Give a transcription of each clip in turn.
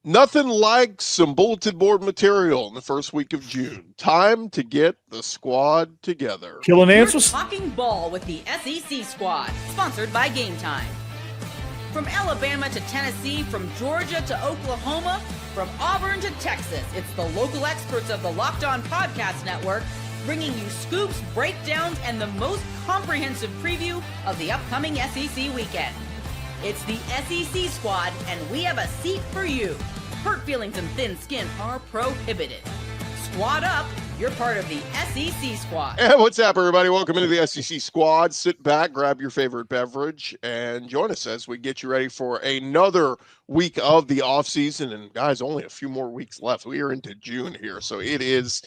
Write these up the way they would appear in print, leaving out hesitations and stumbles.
Nothing like some bulletin board material in the first week of June. Time to get the squad together. Killing You're answers. talking ball with the SEC Squad, sponsored by Game Time. From Alabama to Tennessee, from Georgia to Oklahoma, from Auburn to Texas, it's the local experts of the Locked On Podcast Network bringing you scoops, breakdowns, and the most comprehensive preview of the upcoming SEC weekend. It's the SEC Squad, and we have a seat for you. Hurt feelings and thin skin are prohibited. Squad up, you're part of the SEC Squad. And what's up, everybody? Welcome into the SEC Squad. Sit back, grab your favorite beverage, and join us as we get you ready for another week of the offseason. And guys, only a few more weeks left. We are into June here, so it is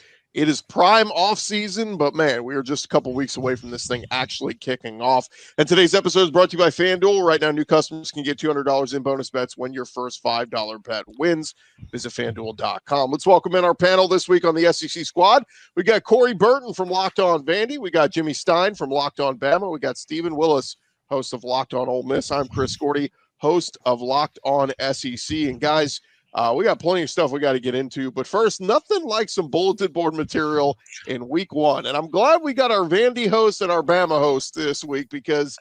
prime off season, but man, we are just a couple weeks away from this thing actually kicking off. And today's episode is brought to you by FanDuel. Right now, new customers can get $200 in bonus bets when your first $5 bet wins. Visit FanDuel.com. Let's welcome in our panel this week on the SEC Squad. We got Corey Burton from Locked On Vandy. We got Jimmy Stein from Locked On Bama. We got Stephen Willis, host of Locked On Ole Miss. I'm Chris Gordy, host of Locked On SEC. And guys, we got plenty of stuff we got to get into, but first, nothing like some bulletin board material in week one. And I'm glad we got our Vandy host and our Bama host this week, because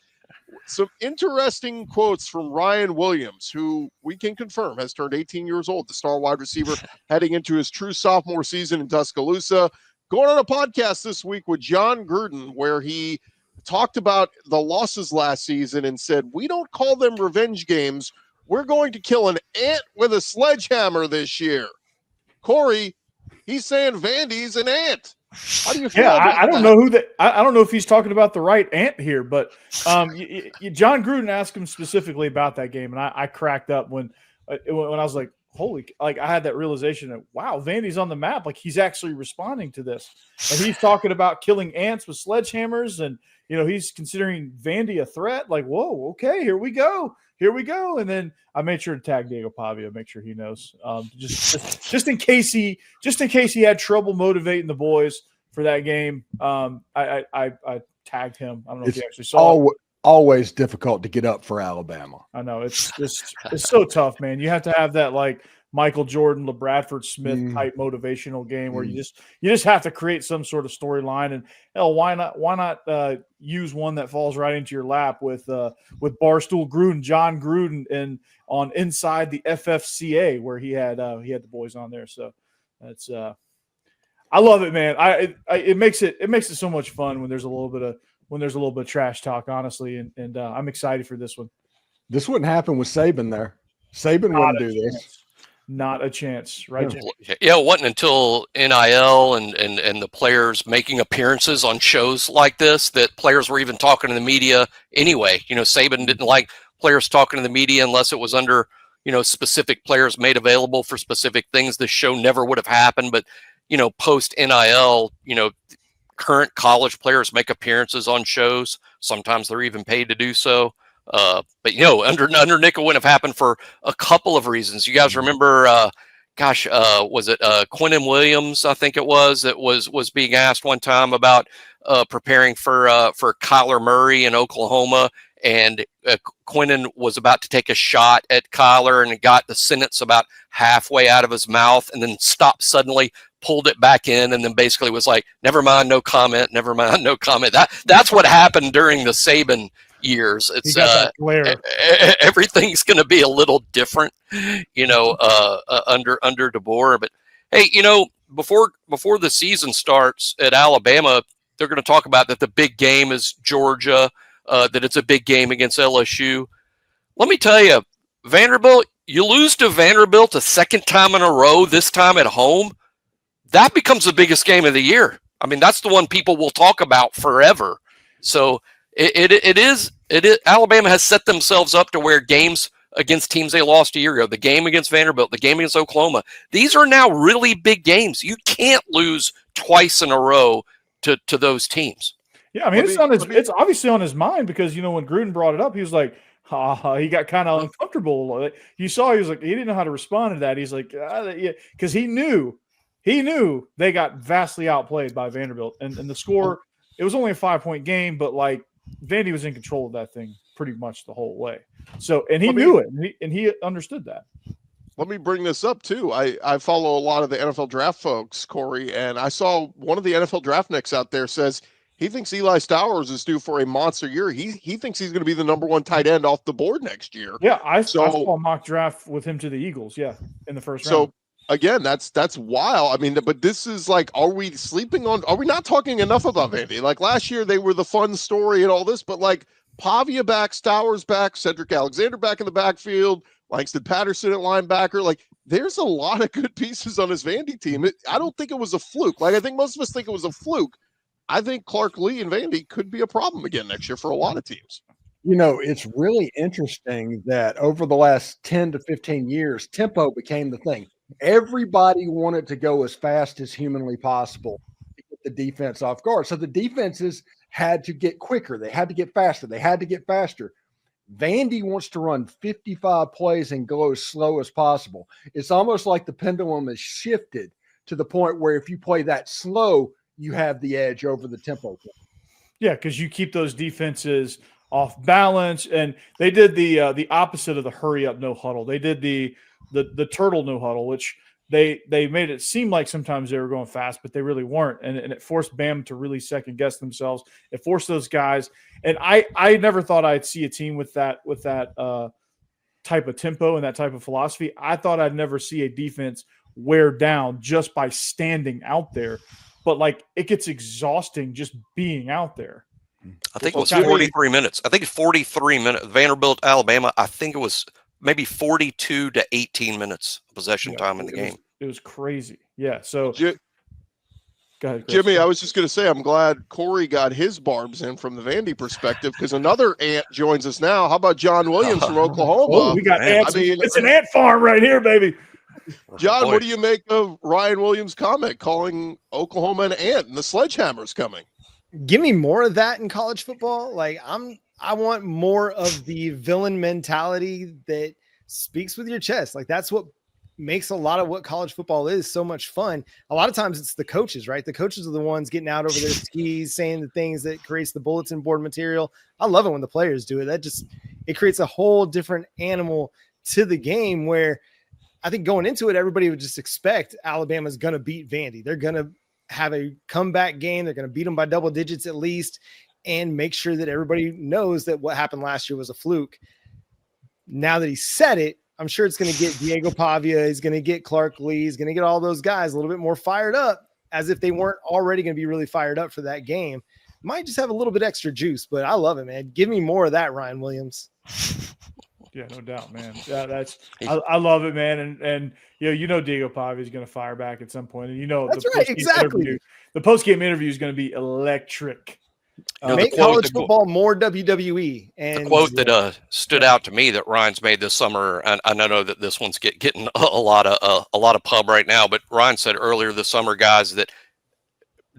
some interesting quotes from Ryan Williams, who we can confirm has turned 18 years old, the star wide receiver heading into his true sophomore season in Tuscaloosa, going on a podcast this week with John Gruden, where he talked about the losses last season and said, we don't call them revenge games. We're going to kill an ant with a sledgehammer this year. Corey, he's saying Vandy's an ant. How do you feel about I don't that? know who I don't know if he's talking about the right ant here, but John Gruden asked him specifically about that game, and I cracked up when I was like, I had that realization that, wow, Vandy's on the map. Like, he's actually responding to this. And he's talking about killing ants with sledgehammers, and, he's considering Vandy a threat. Like, whoa, okay, here we go. And then I made sure to tag Diego Pavia, make sure he knows, just in case he had trouble motivating the boys for that game. I tagged him. I don't know if he actually saw it. Always difficult to get up for Alabama. I know it's so tough, man. You have to have that like Michael Jordan, LeBradford Smith type motivational game where you just have to create some sort of storyline. And hell, why not use one that falls right into your lap with Barstool Gruden, John Gruden, and on Inside the FFCA, where he had the boys on there. So that's I love it, man. It makes it so much fun when there's a little bit of trash talk, honestly, and I'm excited for this one. This wouldn't happen with Saban there. Saban wouldn't do this. Not a chance, right? Yeah, it wasn't until NIL and the players making appearances on shows like this that players were even talking to the media anyway. Saban didn't like players talking to the media unless it was under, specific players made available for specific things. This show never would have happened. But, post NIL, current college players make appearances on shows. Sometimes they're even paid to do so. But under Nick, it wouldn't have happened for a couple of reasons. You guys remember, was it Quinnen Williams? I think it was that was being asked one time about preparing for Kyler Murray in Oklahoma, and Quinnen was about to take a shot at Kyler and got the sentence about halfway out of his mouth, and then stopped suddenly, pulled it back in, and then basically was like, "Never mind, no comment. Never mind, no comment." That's what happened during the Saban years. It's everything's going to be a little different, under DeBoer. But hey, before the season starts at Alabama, they're going to talk about that the big game is Georgia, that it's a big game against LSU. Let me tell you, Vanderbilt, you lose to Vanderbilt a second time in a row, this time at home, that becomes the biggest game of the year. I mean, that's the one people will talk about forever. So it is. Alabama has set themselves up to where games against teams they lost a year ago, the game against Vanderbilt, the game against Oklahoma, these are now really big games. You can't lose twice in a row to those teams. Yeah, I mean, it's obviously on his mind, because when Gruden brought it up, he was like, he got kind of uncomfortable. You saw he was like, he didn't know how to respond to that. He's like, because he knew they got vastly outplayed by Vanderbilt, and the score, it was only a 5-point game, but like Vandy was in control of that thing pretty much the whole way. So, and he knew it, and he understood that. let me bring this up too. I follow a lot of the NFL draft folks, Corey, and I saw one of the NFL draft nicks out there says he thinks Eli Stowers is due for a monster year. He thinks he's going to be the #1 tight end off the board next year. Yeah, I saw a mock draft with him to the Eagles. Yeah, in the first round. So again, that's wild. I mean, but this is like, are we not talking enough about Vandy? Like last year, they were the fun story and all this, but like Pavia back, Stowers back, Cedric Alexander back in the backfield, Langston Patterson at linebacker. Like there's a lot of good pieces on this Vandy team. I don't think it was a fluke. Like I think most of us think it was a fluke. I think Clark Lee and Vandy could be a problem again next year for a lot of teams. You know, it's really interesting that over the last 10 to 15 years, tempo became the thing. Everybody wanted to go as fast as humanly possible to get the defense off guard. So the defenses had to get quicker. They had to get faster. Vandy wants to run 55 plays and go as slow as possible. It's almost like the pendulum has shifted to the point where if you play that slow, you have the edge over the tempo. Yeah, because you keep those defenses off balance, and they did the opposite of the hurry up no huddle. They did the turtle no huddle, which they made it seem like sometimes they were going fast, but they really weren't, and it forced Bam to really second guess themselves. It forced those guys, and I never thought I'd see a team with that type of tempo and that type of philosophy. I thought I'd never see a defense wear down just by standing out there. But like it gets exhausting just being out there. I think it was 43 minutes. I think 43 minutes. Vanderbilt, Alabama. I think it was maybe 42 to 18 minutes possession time in the game. It was crazy. Yeah. So go ahead, Chris. Jimmy, I was just going to say, I'm glad Corey got his barbs in from the Vandy perspective because another ant joins us now. How about John Williams from Oklahoma? Oh, we got ants. I mean, it's an ant farm right here, baby. John, what do you make of Ryan Williams' comment calling Oklahoma an ant and the sledgehammer's coming? Give me more of that in college football. Like I want more of the villain mentality that speaks with your chest. Like that's what makes a lot of what college football is so much fun. A lot of times it's the coaches, right? The coaches are the ones getting out over their skis, saying the things that creates the bulletin board material. I love it when the players do it. It creates a whole different animal to the game where I think going into it, everybody would just expect Alabama's going to beat Vandy. They're going to have a comeback game. They're going to beat them by double digits at least and make sure that everybody knows that what happened last year was a fluke. Now that he said it, I'm sure it's going to get Diego Pavia. He's going to get Clark Lee. He's going to get all those guys a little bit more fired up as if they weren't already going to be really fired up for that game. Might just have a little bit extra juice, but I love it, man. Give me more of that, Ryan Williams. Yeah, no doubt, man. Yeah, I love it, man. And you know Diego Pavia is going to fire back at some point, and that's right, exactly. The post-game interview is going to be electric. Make college football more WWE. And the quote that stood out to me that Ryan's made this summer, and I know that this one's getting a lot of pub right now, but Ryan said earlier this summer, guys, that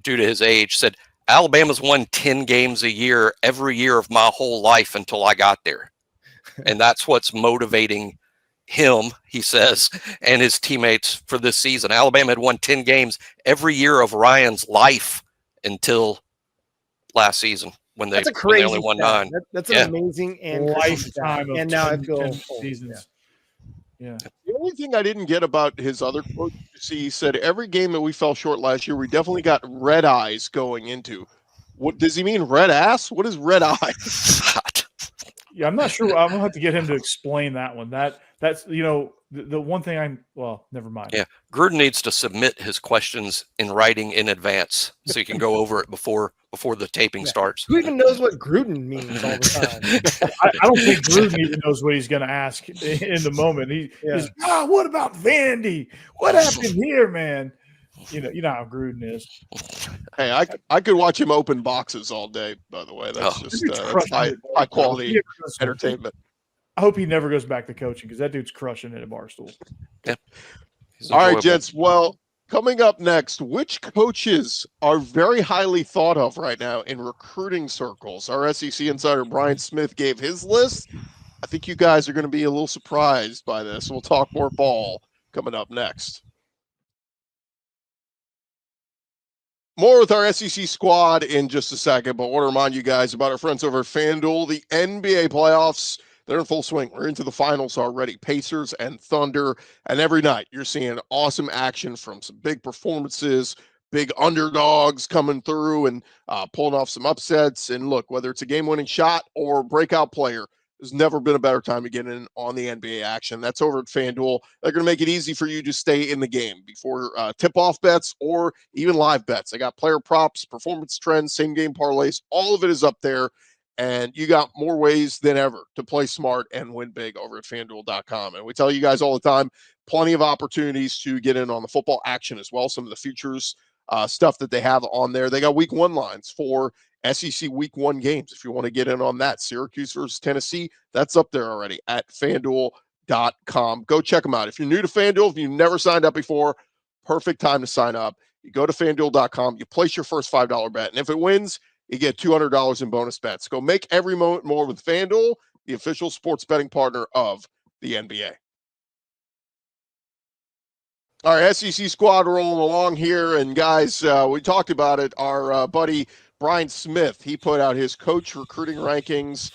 due to his age, said Alabama's won 10 games a year every year of my whole life until I got there. And that's what's motivating him, he says, and his teammates for this season. Alabama had won 10 games every year of Ryan's life until last season when they only won 9. That's an amazing and lifetime. And now I feel seasons. Yeah. The only thing I didn't get about his other quote, he said every game that we fell short last year, we definitely got red eyes going into. What does he mean? Red ass? What is red eyes? Yeah, I'm not sure. I'm gonna have to get him to explain that one. That's the one thing never mind. Yeah, Gruden needs to submit his questions in writing in advance so you can go over it before the taping starts. Who even knows what Gruden means all the time? I don't think Gruden even knows what he's going to ask in the moment. He's what about Vandy? What happened here, man? You know how Gruden is. Hey, I could watch him open boxes all day. By the way, that's that's high quality entertainment. I hope he never goes back to coaching because that dude's crushing it at Barstool. Yeah. All right, gents. Well, coming up next, which coaches are very highly thought of right now in recruiting circles? Our SEC insider Brian Smith gave his list. I think you guys are going to be a little surprised by this. We'll talk more ball coming up next. More with our SEC squad in just a second, but I want to remind you guys about our friends over at FanDuel. The NBA playoffs, they're in full swing. We're into the finals already. Pacers and Thunder. And every night you're seeing awesome action from some big performances, big underdogs coming through and pulling off some upsets. And look, whether it's a game-winning shot or breakout player, there's never been a better time to get in on the NBA action. That's over at FanDuel. They're going to make it easy for you to stay in the game before tip-off bets or even live bets. They got player props, performance trends, same-game parlays. All of it is up there, and you got more ways than ever to play smart and win big over at FanDuel.com. And we tell you guys all the time, plenty of opportunities to get in on the football action as well. Some of the futures stuff that they have on there. They got week 1 lines for SEC week 1 games. If you want to get in on that, Syracuse versus Tennessee, that's up there already at FanDuel.com. Go check them out. If you're new to FanDuel, if you've never signed up before, perfect time to sign up. You go to FanDuel.com, you place your first $5 bet, and if it wins, you get $200 in bonus bets. Go make every moment more with FanDuel, the official sports betting partner of the NBA. All right, SEC squad rolling along here, and guys, we talked about it. Our buddy Brian Smith, he put out his coach recruiting rankings.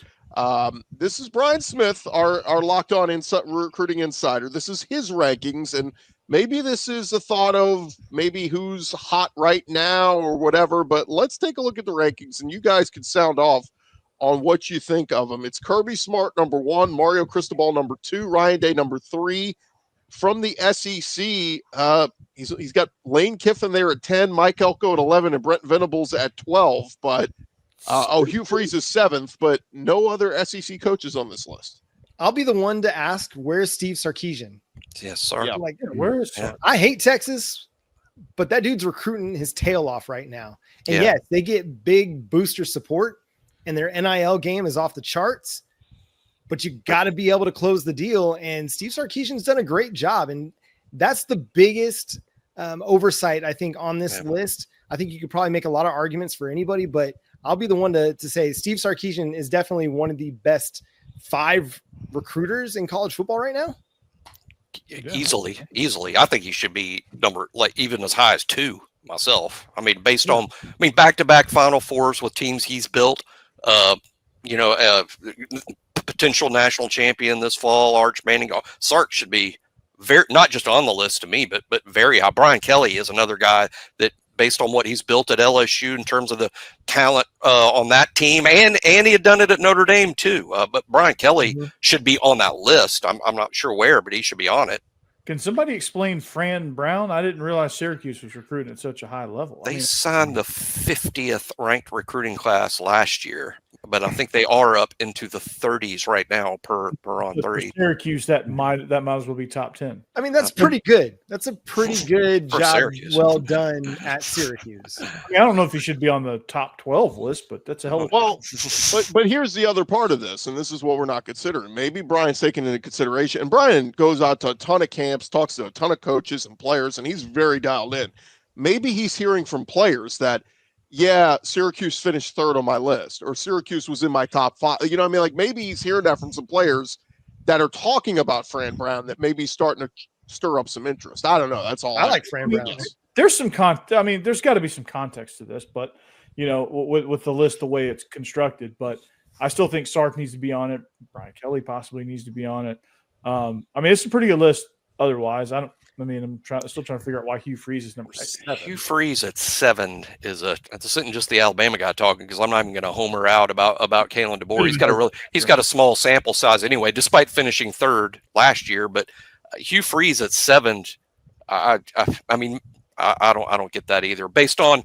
This is Brian Smith, our locked on recruiting insider. This is his rankings, and maybe this is a thought of maybe who's hot right now or whatever, but let's take a look at the rankings, and you guys can sound off on what you think of them. It's Kirby Smart, number 1, Mario Cristobal, number 2, Ryan Day, number 3. From the SEC, he's got Lane Kiffin there at 10, Mike Elko at 11, and Brent Venables at 12. But Hugh Freeze is 7th, but no other SEC coaches on this list. I'll be the one to ask, where's Steve Sarkisian? Yes, sir. Yeah. Like, Where is I hate Texas, but that dude's recruiting his tail off right now. And yes, they get big booster support, and their NIL game is off the charts. But you got to be able to close the deal. And Steve Sarkisian's done a great job. And that's the biggest oversight, I think, on this list. I think you could probably make a lot of arguments for anybody, but I'll be the one to say Steve Sarkisian is definitely one of the best 5 recruiters in college football right now. Easily. I think he should be even as high as 2 myself. I mean, based on, back-to-back Final Fours with teams he's built, potential national champion this fall, Arch Manning. Sark should be not just on the list to me, but very high. Brian Kelly is another guy that, based on what he's built at LSU in terms of the talent on that team, and he had done it at Notre Dame too. But Brian Kelly should be on that list. I'm not sure where, but he should be on it. Can somebody explain Fran Brown? I didn't realize Syracuse was recruiting at such a high level. They signed the 50th ranked recruiting class last year, but I think they are up into the 30s right now per on 30. Syracuse, that might as well be top 10. I mean, that's pretty good. That's a pretty good job. Syracuse. Well done at Syracuse. I don't know if he should be on the top 12 list, but that's a hell of a but here's the other part of this, and this is what we're not considering. Maybe Brian's taking into consideration, and Brian goes out to a ton of camps, talks to a ton of coaches and players, and he's very dialed in. Maybe he's hearing from players that, yeah, Syracuse finished 3rd on my list, or Syracuse was in my top 5. You know what I mean? Like, maybe he's hearing that from some players that are talking about Fran Brown that may be starting to stir up some interest. I don't know. That's all. I like Fran Brown. There's some there's got to be some context to this, but with the list the way it's constructed. But I still think Sark needs to be on it. Brian Kelly possibly needs to be on it. It's a pretty good list. Otherwise, I'm still trying to figure out why Hugh Freeze is number 7. Hugh Freeze at 7 this isn't just the Alabama guy talking, because I'm not even going to homer out about Kalen DeBoer. He's got a small sample size anyway, despite finishing 3rd last year. But Hugh Freeze at 7, I don't get that either. Based on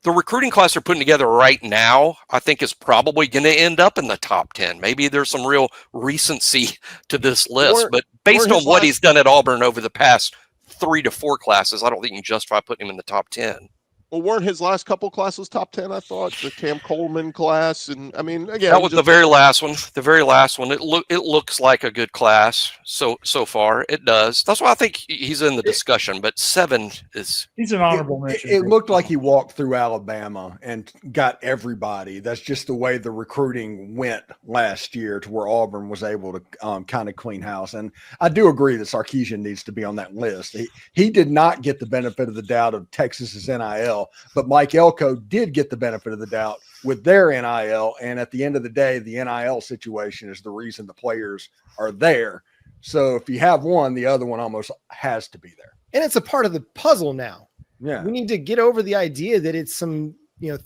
the recruiting class they're putting together right now, I think is probably going to end up in the top 10. Maybe there's some real recency to this list, but based on what he's done at Auburn over the past 3 to 4 classes, I don't think you can justify putting him in the top 10. Well, weren't his last couple classes top 10? I thought the Cam Coleman class, and again, that was the very last one. The very last one. It looks like a good class so far. It does. That's why I think he's in the discussion. But 7 is he's an honorable mention. It looked like he walked through Alabama and got everybody. That's just the way the recruiting went last year, to where Auburn was able to kind of clean house. And I do agree that Sarkisian needs to be on that list. He did not get the benefit of the doubt of Texas's NIL. NIL, but Mike Elko did get the benefit of the doubt with their NIL. And at the end of the day, the NIL situation is the reason the players are there. So if you have one, the other one almost has to be there. And it's a part of the puzzle now. Yeah. We need to get over the idea that it's some,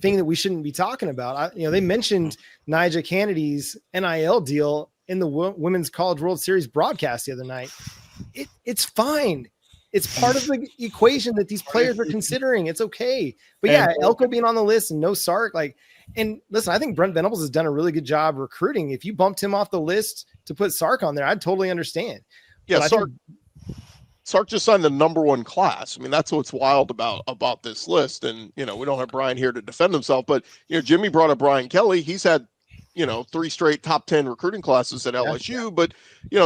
thing that we shouldn't be talking about. They mentioned Nyjah Kennedy's NIL deal in the Women's College World Series broadcast the other night. It's fine. It's part of the equation that these players are considering. It's okay. But yeah, Elko being on the list and no Sark, and listen, I think Brent Venables has done a really good job recruiting. If you bumped him off the list to put Sark on there, I'd totally understand. Yeah, Sark just signed the number 1 class. I mean, that's what's wild about this list. And, we don't have Brian here to defend himself, but, Jimmy brought up Brian Kelly. He's had, 3 straight top 10 recruiting classes at LSU. But,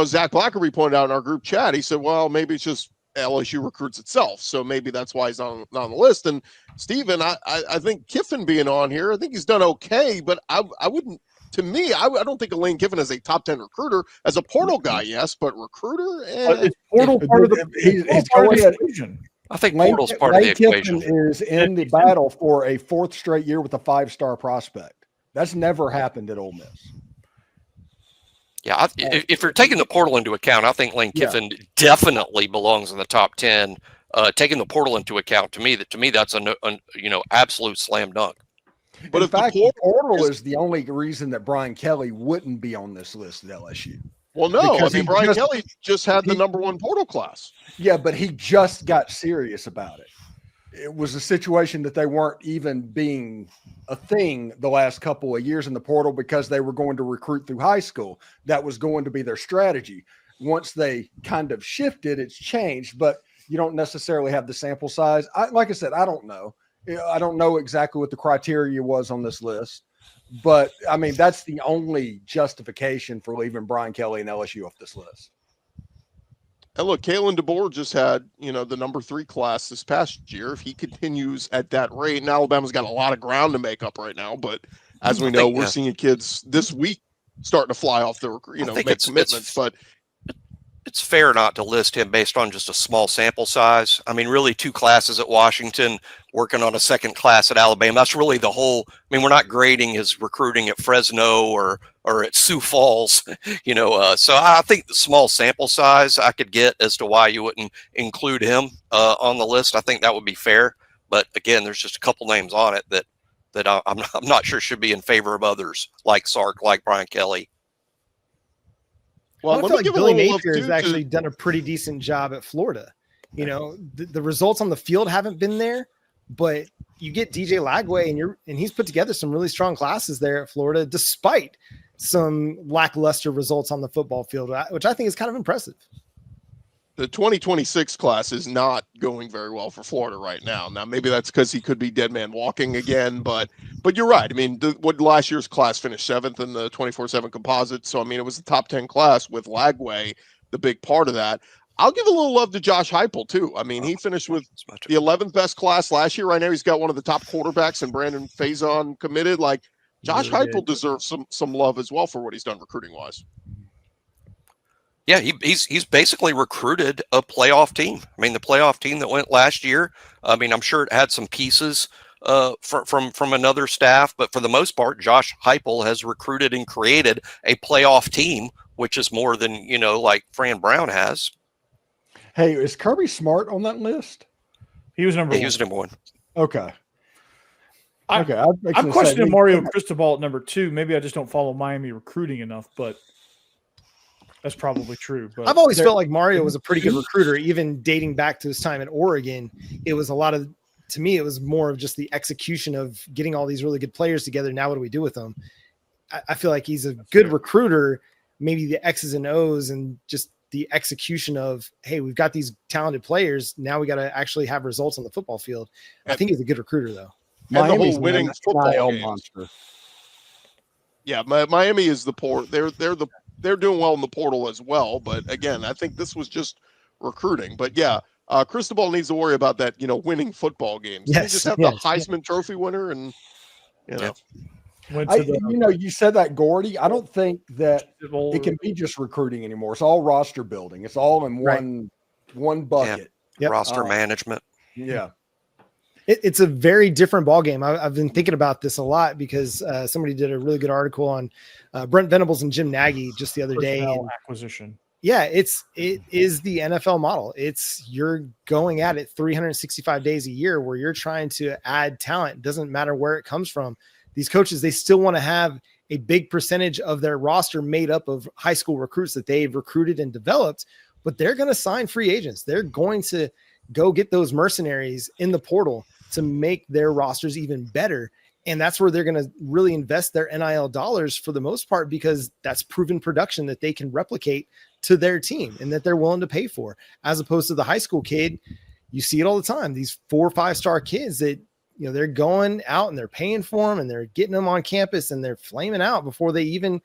Zach Blackerby pointed out in our group chat, he said, well, maybe it's just LSU recruits itself. So maybe that's why he's on the list. And Stephen, I think Kiffin being on here, I think he's done okay, but I wouldn't, to me, I don't think Lane Kiffin is a top 10 recruiter. As a portal guy, yes, but recruiter, it's portal part of the equation. I think portal's part of the equation. Kiffin is in the battle for a 4th straight year with a 5-star prospect. That's never happened at Ole Miss. Yeah, if you're taking the portal into account, I think Lane Kiffin definitely belongs in the top 10. Taking the portal into account, to me, that's a absolute slam dunk. But in fact, the portal is the only reason that Brian Kelly wouldn't be on this list at LSU. Well, no, Brian Kelly just had the number 1 portal class. Yeah, but he just got serious about it. It was a situation that they weren't even being a thing the last couple of years in the portal because they were going to recruit through high school. That was going to be their strategy. Once they kind of shifted, it's changed, but you don't necessarily have the sample size. Like I said, I don't know. I don't know exactly what the criteria was on this list, but I mean, that's the only justification for leaving Brian Kelly and LSU off this list. And look, Kalen DeBoer just had, the number 3 class this past year. If he continues at that rate, and Alabama's got a lot of ground to make up right now, but as we know, we're seeing kids this week starting to fly off the, make commitments. But it's fair not to list him based on just a small sample size. I mean, really 2 classes at Washington, working on a 2nd class at Alabama. That's really the whole. I mean, we're not grading his recruiting at Fresno or at Sioux Falls, So I think the small sample size I could get as to why you wouldn't include him on the list. I think that would be fair. But again, there's just a couple names on it that I'm not sure should be in favor of others, like Sark, like Brian Kelly. Well, I feel like Billy Napier has actually done a pretty decent job at Florida. The results on the field haven't been there, but you get DJ Lagway and he's put together some really strong classes there at Florida, despite some lackluster results on the football field, which I think is kind of impressive. The 2026 class is not going very well for Florida right now. Now, maybe that's because he could be dead man walking again, but you're right. I mean, what last year's class finished 7th in the 24/7 composite. So, I mean, it was the top 10 class with Lagway, the big part of that. I'll give a little love to Josh Heupel too. I mean, he finished with the 11th best class last year. Right now, he's got one of the top quarterbacks and Brandon Faison committed. Like, Josh Heupel deserves some love as well for what he's done recruiting wise. Yeah, he's basically recruited a playoff team. I mean, the playoff team that went last year. I mean, I'm sure it had some pieces from another staff, but for the most part, Josh Heupel has recruited and created a playoff team, which is more than like Fran Brown has. Hey, is Kirby Smart on that list? He was number 1. He was number 1. Okay. I'm questioning Mario Cristobal at number 2. Maybe I just don't follow Miami recruiting enough, but that's probably true. But I've always felt like Mario was a pretty good recruiter, even dating back to his time at Oregon. It was to me, it was more of just the execution of getting all these really good players together. Now, what do we do with them? I feel like he's a good recruiter, maybe the X's and O's and just the execution of, hey, we've got these talented players. Now we got to actually have results on the football field. I think he's a good recruiter, though. And the whole winning football monster. Yeah, Miami is the port. They're doing well in the portal as well. But again, I think this was just recruiting. But yeah, Cristobal needs to worry about that. Winning football games. Yes, just have the Heisman Trophy winner, and you said that, Gordy. I don't think that it can be just recruiting anymore. It's all roster building. It's all in one bucket. Roster management. Yeah. It's a very different ballgame. I've been thinking about this a lot because somebody did a really good article on Brent Venables and Jim Nagy just the other day. And, acquisition. yeah, it is the NFL model. You're going at it 365 days a year where you're trying to add talent. It doesn't matter where it comes from. These coaches, they still want to have a big percentage of their roster made up of high school recruits that they've recruited and developed, but they're going to sign free agents. They're going to go get those mercenaries in the portal to make their rosters even better. And that's where they're going to really invest their NIL dollars for the most part, because that's proven production that they can replicate to their team and that they're willing to pay for, as opposed to the high school kid. You see it all the time. These 4 or 5 star kids that, they're going out and they're paying for them and they're getting them on campus and they're flaming out before they even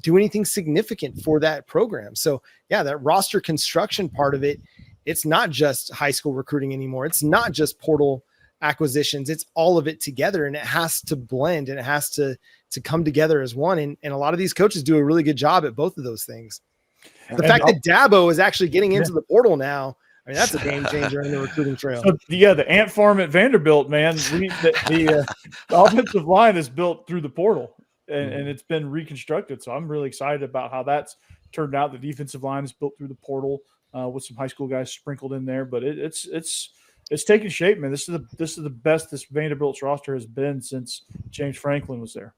do anything significant for that program. So yeah, that roster construction part of it, it's not just high school recruiting anymore. It's not just portal acquisitions. It's all of it together, and it has to blend and it has to come together as one. And a lot of these coaches do a really good job at both of those things. The fact that Dabo is actually getting into the portal now, I mean, that's a game changer in the recruiting trail. So, the ant farm at Vanderbilt, man, the offensive line is built through the portal, and it's been reconstructed. So I'm really excited about how that's turned out. The defensive line is built through the portal with some high school guys sprinkled in there, but it's taking shape, man. This is the best this Vanderbilt's roster has been since James Franklin was there.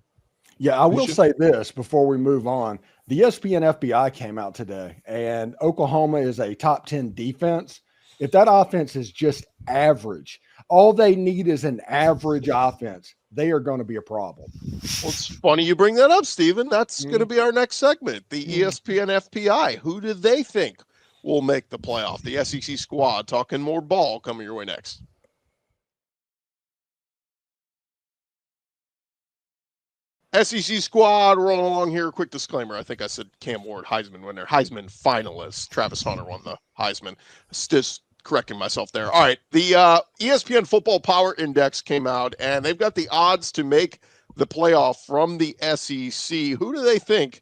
Yeah, I will say this before we move on. The ESPN FBI came out today, and Oklahoma is a top 10 defense. If that offense is just average, all they need is an average offense, they are going to be a problem. Well, it's funny you bring that up, Stephen. That's going to be our next segment, the ESPN FPI. Who do they think will make the playoff? The SEC squad, talking more ball, coming your way next. SEC squad rolling along here. Quick disclaimer. I think I said Cam Ward, Heisman winner, Heisman finalist. Travis Hunter won the Heisman. Just correcting myself there. All right. The ESPN Football Power Index came out, and they've got the odds to make the playoff from the SEC. Who do they think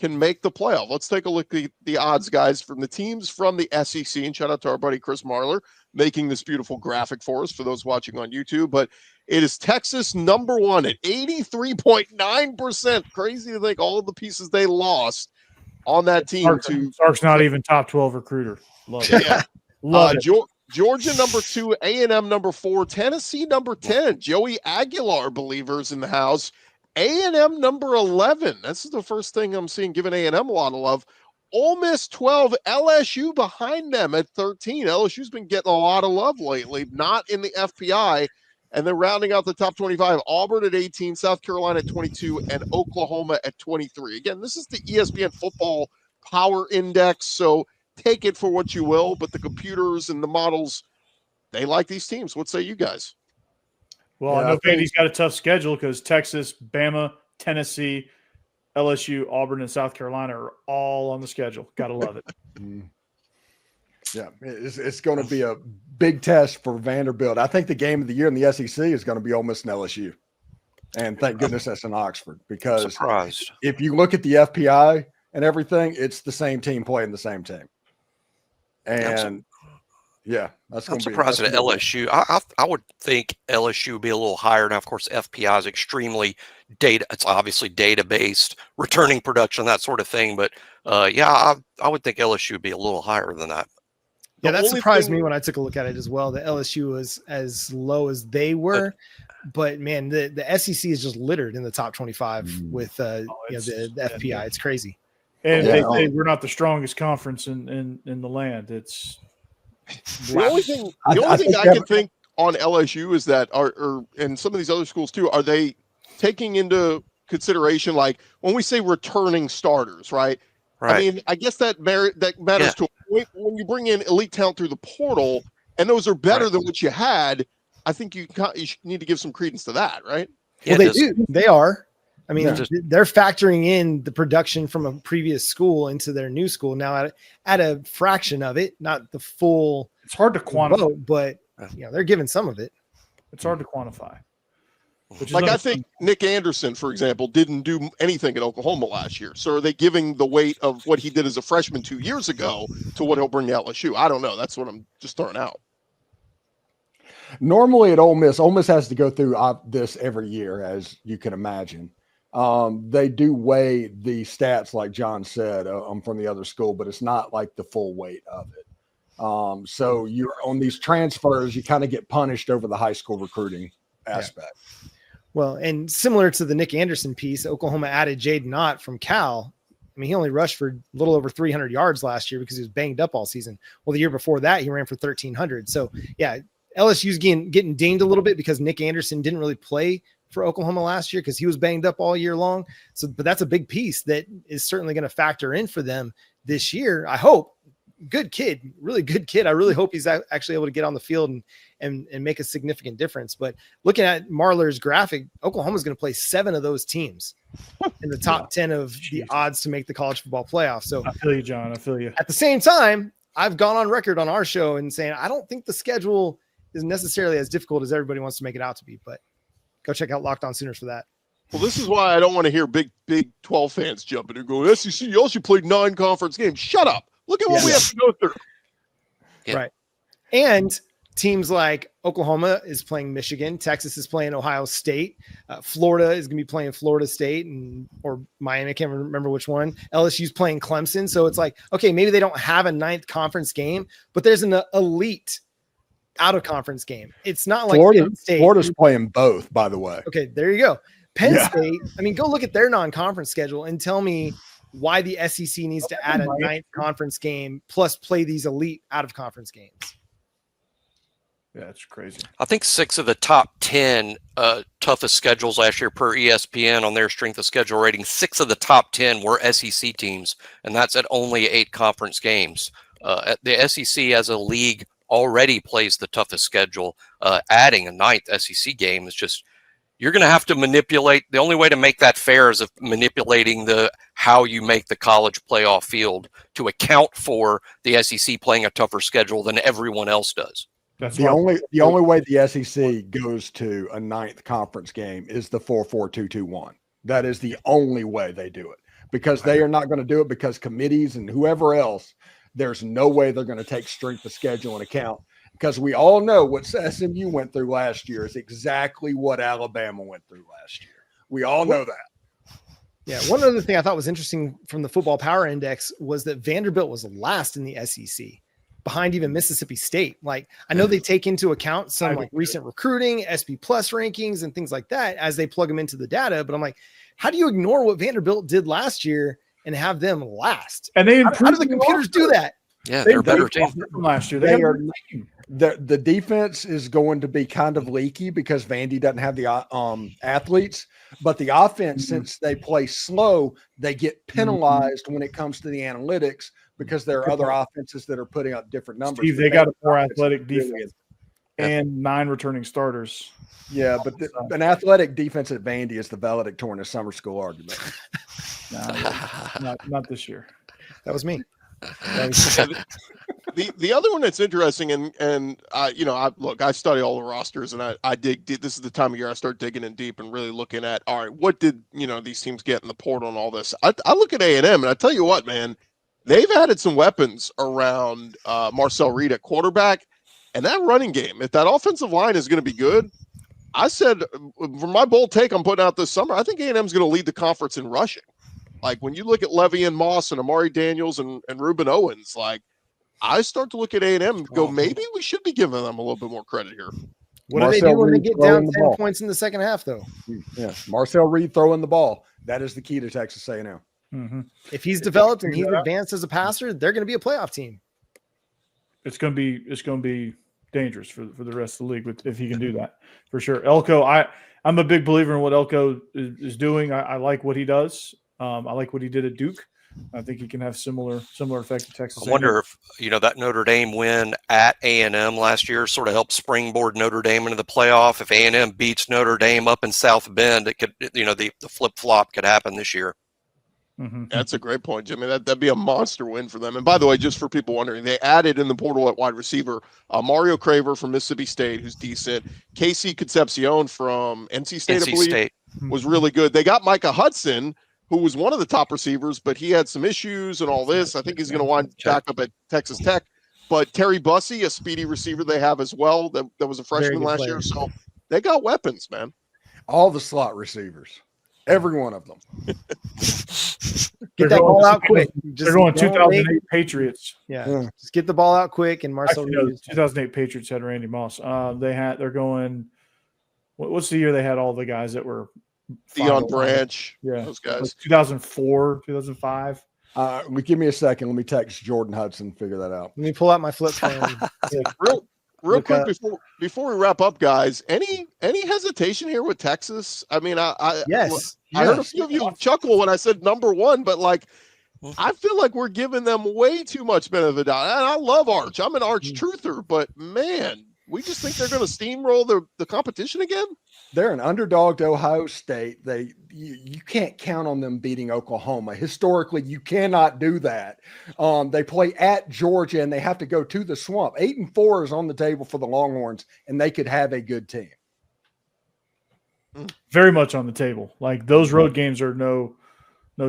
can make the playoff? Let's take a look at the odds, guys, from the teams from the SEC. And shout out to our buddy Chris Marler making this beautiful graphic for us for those watching on YouTube. But it is Texas number 1 at 83.9%. Crazy to think all of the pieces they lost on that team. Sark's not even top 12 recruiter. Love it. Yeah. Love it. Georgia number 2, A&M number 4, Tennessee number 10. Joey Aguilar believers in the house. A&M number 11. This is the first thing I'm seeing giving A&M a lot of love. Ole Miss 12, LSU behind them at 13. LSU's been getting a lot of love lately, not in the FPI. And then rounding out the top 25, Auburn at 18, South Carolina at 22, and Oklahoma at 23. Again, this is the ESPN Football Power Index, so take it for what you will, but the computers and the models, they like these teams. What say you guys? Well, I know Vandy's got a tough schedule because Texas, Bama, Tennessee, LSU, Auburn, and South Carolina are all on the schedule. Gotta love it. Yeah, it's going to be a big test for Vanderbilt. I think the game of the year in the SEC is going to be Ole Miss and LSU. And thank goodness that's in Oxford, because if you look at the FPI and everything, it's the same team playing the same team. And yeah, that's going to be. I'm surprised at LSU. I would think LSU would be a little higher. Now, of course, FPI is extremely data. It's obviously data based, returning production, that sort of thing. But I would think LSU would be a little higher than that. Yeah, that surprised me when I took a look at it as well. The LSU was as low as they were, but man, the SEC is just littered in the top 25 with the FPI. It's crazy. And they say we're not the strongest conference in the land. It's the only thing I can think on LSU is that, or and some of these other schools too, are they taking into consideration, like when we say returning starters, right? I mean, I guess that matters to a point. When you bring in elite talent through the portal, and those are better than what you had, I think you need to give some credence to that, right? Well, they do. They are. I mean, they're factoring in the production from a previous school into their new school now at a fraction of it, not the full. It's hard to quantify, but they're giving some of it. It's hard to quantify. Like I think Nick Anderson, for example, didn't do anything at Oklahoma last year. So are they giving the weight of what he did as a freshman 2 years ago to what he'll bring to LSU? I don't know. That's what I'm just throwing out. Normally at Ole Miss has to go through this every year, as you can imagine. They do weigh the stats, like John said. I'm from the other school, but it's not like the full weight of it. So you're on these transfers, you kind of get punished over the high school recruiting aspect. Yeah. Well, and similar to the Nick Anderson piece, Oklahoma added Jaden Ott from Cal. I mean, he only rushed for a little over 300 yards last year because he was banged up all season. Well, the year before that, he ran for 1,300. So, yeah, LSU's getting dinged a little bit because Nick Anderson didn't really play for Oklahoma last year because he was banged up all year long. So, but that's a big piece that is certainly going to factor in for them this year. I hope. Good kid, really good kid. I really hope he's actually able to get on the field and make a significant difference. But looking at Marler's graphic, Oklahoma's going to play 7 of those teams in the top 10 of the odds to make the college football playoff. So I feel you, John. I feel you. At the same time, I've gone on record on our show and saying I don't think the schedule is necessarily as difficult as everybody wants to make it out to be. But go check out Locked On Sooners for that. Well, this is why I don't want to hear Big 12 fans jumping and going, SEC, you also played 9 conference games. Shut up. Look at what we have to go through. Yeah. Right. And teams like Oklahoma is playing Michigan. Texas is playing Ohio State. Florida is going to be playing Florida State or Miami. I can't remember which one. LSU's playing Clemson. So it's like, okay, maybe they don't have a 9th conference game, but there's an elite out of conference game. It's not like Florida's playing both, by the way. Okay, there you go. Penn State, I mean, go look at their non-conference schedule and tell me why the SEC needs to add a 9th conference game plus play these elite out-of-conference games. Yeah, it's crazy. I think 6 of the top 10 toughest schedules last year per ESPN on their strength of schedule rating, 6 of the top 10 were SEC teams, and that's at only 8 conference games. The SEC as a league already plays the toughest schedule. Adding a 9th SEC game is just, you're going to have to manipulate. The only way to make that fair is manipulating how you make the college playoff field to account for the SEC playing a tougher schedule than everyone else does. That's the only way the SEC goes to a 9th conference game is the 4-4-2-2-1. That is the only way they do it, because they are not going to do it because committees and whoever else, there's no way they're going to take strength of schedule into account, because we all know what SMU went through last year is exactly what Alabama went through last year. We all know that. Yeah. One other thing I thought was interesting from the Football Power Index was that Vanderbilt was last in the SEC, behind even Mississippi State. Like, I know they take into account some like recent recruiting, SP Plus rankings, and things like that as they plug them into the data. But I'm like, how do you ignore what Vanderbilt did last year and have them last? And they how do the computers do that? Yeah, they're a better team from last year. The defense is going to be kind of leaky because Vandy doesn't have the athletes, but the offense, since they play slow, they get penalized when it comes to the analytics because there are other offenses that are putting up different numbers. Steve, they got a more athletic defense and 9 returning starters. Yeah, but an athletic defense at Vandy is the valedictorian of summer school argument. Not this year. That was me. The other one that's interesting, and I study all the rosters, and I dig. This is the time of year I start digging in deep and really looking at, all right, what did these teams get in the portal and all this. I look at A&M, and I tell you what, man, they've added some weapons around Marcel Reed at quarterback, and that running game. If that offensive line is going to be good, I said for my bold take I'm putting out this summer, I think A&M is going to lead the conference in rushing. Like, when you look at Levy and Moss and Amari Daniels and Ruben Owens, like, I start to look at A&M and go, maybe we should be giving them a little bit more credit here. What do they do when they get down 10 points in the second half, though? Yeah, Marcel Reed throwing the ball. That is the key to Texas A&M. Mm-hmm. If he's developed and he's advanced as a passer, they're going to be a playoff team. It's going to be dangerous for the rest of the league if he can do that, for sure. Elko, I'm a big believer in what Elko is doing. I like what he does. I like what he did at Duke. I think he can have similar effect to Texas. I wonder if that Notre Dame win at A&M last year sort of helped springboard Notre Dame into the playoff. If A&M beats Notre Dame up in South Bend, it could the flip flop could happen this year. Mm-hmm. That's a great point, Jimmy. That'd be a monster win for them. And by the way, just for people wondering, they added in the portal at wide receiver Mario Craver from Mississippi State, who's decent. Casey Concepcion from NC State, I believe, was really good. They got Micah Hudson, who was one of the top receivers, but he had some issues and all this. I think he's going to wind back up at Texas Tech. but Terry Bussey, a speedy receiver they have as well, that was a freshman last year. So they got weapons, man. All the slot receivers, every one of them. Get that ball out quick. They're going 2008 Patriots. Yeah, just get the ball out quick. And Marcel Actually, no, Reeves. 2008 Patriots had Randy Moss. They're going. What's the year they had all the guys that were Deion Branch, yeah, those guys. 2004, 2005. Give me a second. Let me text Jordan Hudson. Figure that out. Let me pull out my flip phone. Real quick before we wrap up, guys. Any hesitation here with Texas? I mean, I heard a few of you chuckle when I said number one, but like, I feel like we're giving them way too much benefit of the doubt. And I love Arch. I'm an Arch truther, but man, we just think they're going to steamroll the competition again. They're an underdog to Ohio State. You can't count on them beating Oklahoma. Historically, you cannot do that. They play at Georgia, and they have to go to the Swamp. 8-4 is on the table for the Longhorns, and they could have a good team. Very much on the table. Like those road games are no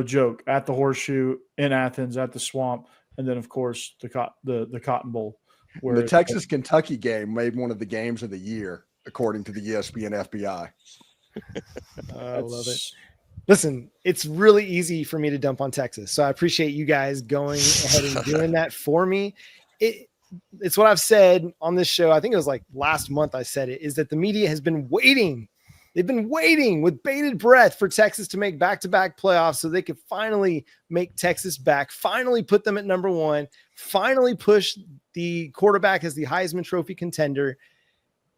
joke. At the Horseshoe, in Athens, at the Swamp, and then of course the Cotton Bowl. Where the Texas-Kentucky game made one of the games of the year, according to the ESPN FBI. I love it. Listen, it's really easy for me to dump on Texas, so I appreciate you guys going ahead and doing that for me. It's what I've said on this show. I think it was like last month I said it, is that the media has been waiting. They've been waiting with bated breath for Texas to make back-to-back playoffs so they could finally make Texas back, finally put them at number one, finally push the quarterback as the Heisman Trophy contender.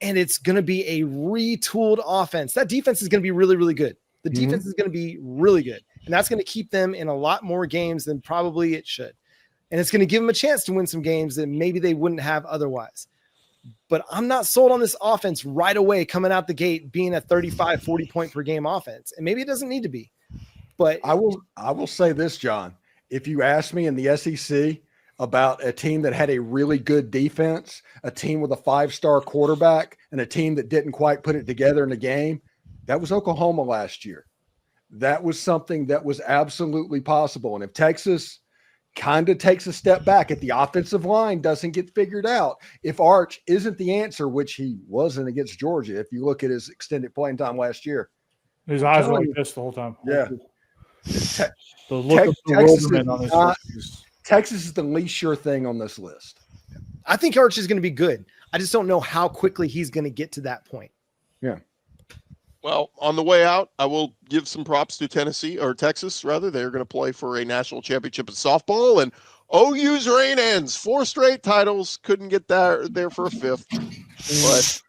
And it's going to be a retooled offense. That defense is going to be really, really good. The defense is going to be really good. And that's going to keep them in a lot more games than probably it should. And it's going to give them a chance to win some games that maybe they wouldn't have otherwise. But I'm not sold on this offense right away coming out the gate being a 35, 40 point per game offense. And maybe it doesn't need to be. But I will say this, John. If you ask me in the SEC about a team that had a really good defense, a team with a 5-star quarterback, and a team that didn't quite put it together in a game, that was Oklahoma last year. That was something that was absolutely possible. And if Texas kind of takes a step back, if the offensive line doesn't get figured out, if Arch isn't the answer, which he wasn't against Georgia, if you look at his extended playing time last year. His eyes were like this the whole time. Yeah. The look of bewilderment on his face. Texas is the least sure thing on this list. I think Arch is going to be good. I just don't know how quickly he's going to get to that point. Yeah. Well, on the way out, I will give some props to Texas, rather. They're going to play for a national championship in softball, and OU's reign ends. 4 straight titles. Couldn't get there for a 5th.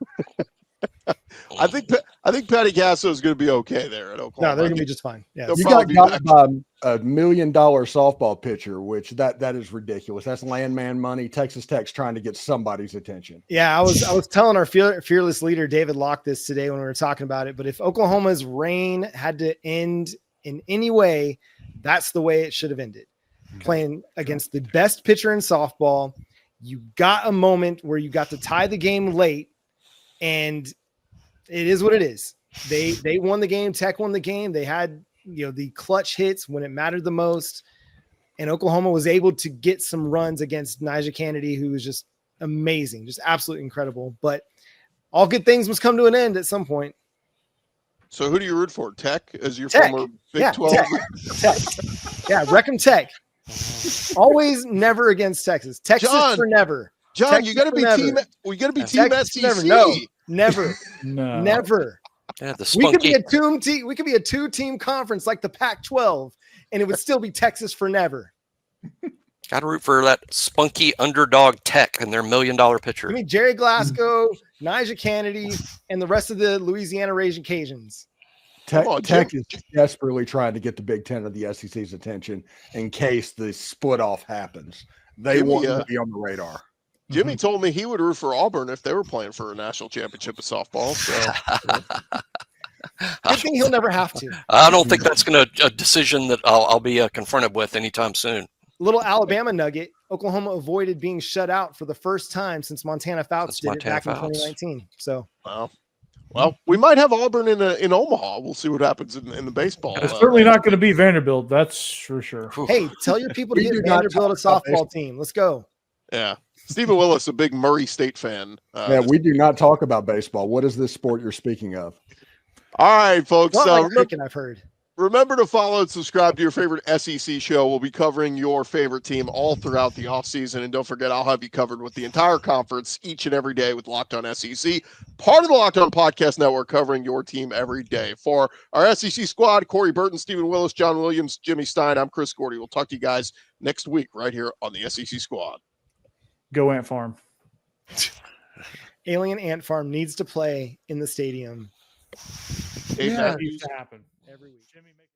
But I think Patty Casso is going to be okay there at Oklahoma. No, they're going to be just fine. Yeah. You got by a $1 million softball pitcher, which that is ridiculous. That's landman money. Texas Tech's trying to get somebody's attention. Yeah, I was telling our fearless leader David Locke this today when we were talking about it. But if Oklahoma's reign had to end in any way, that's the way it should have ended. Playing against the best pitcher in softball, you got a moment where you got to tie the game late, and it is what it is. They won the game. Tech won the game. They had the clutch hits when it mattered the most, and Oklahoma was able to get some runs against Nigel Kennedy, who was just amazing, just absolutely incredible. But all good things must come to an end at some point. So who do you root for? Tech as your Tech. former Big 12? Tech. Yeah, wreck 'em Tech. Always never against Texas. Texas for never. John, Texas you got to be never. team. We got to be Texas team for SEC. Never. No. Never. Yeah, the We could spunky. be a two-team. We could be a 2-team conference like the Pac-12, and it would still be Texas for never. Got to root for that spunky underdog Tech and their $1 million pitcher. I mean, Jerry Glasgow, Nigel Kennedy, and the rest of the Louisiana Raging Cajuns. Tech is desperately trying to get the Big Ten of the SEC's attention in case the split off happens. They want to be on the radar. Jimmy told me he would root for Auburn if they were playing for a national championship of softball. So Good thing he'll never have to. I don't think that's going to a decision that I'll be confronted with anytime soon. Little Alabama nugget: Oklahoma avoided being shut out for the first time since Montana Fouts did it back in 2019. So, well, we might have Auburn in Omaha. We'll see what happens in the baseball. It's certainly not going to be Vanderbilt. That's for sure. hey, tell your people to We get do not Vanderbilt a talk about softball team. Let's go. Yeah. Stephen Willis, a big Murray State fan. Yeah, we do not talk about baseball. What is this sport you're speaking of? All right, folks. Not like cricket, I've heard. Remember to follow and subscribe to your favorite SEC show. We'll be covering your favorite team all throughout the offseason. And don't forget, I'll have you covered with the entire conference each and every day with Locked On SEC, part of the Locked On Podcast Network, covering your team every day. For our SEC squad, Corey Burton, Stephen Willis, John Williams, Jimmy Stein, I'm Chris Gordy. We'll talk to you guys next week right here on the SEC squad. Go Ant Farm. Alien Ant Farm needs to play in the stadium. Dave Yeah, Matthews. needs to happen every week. Jimmy, make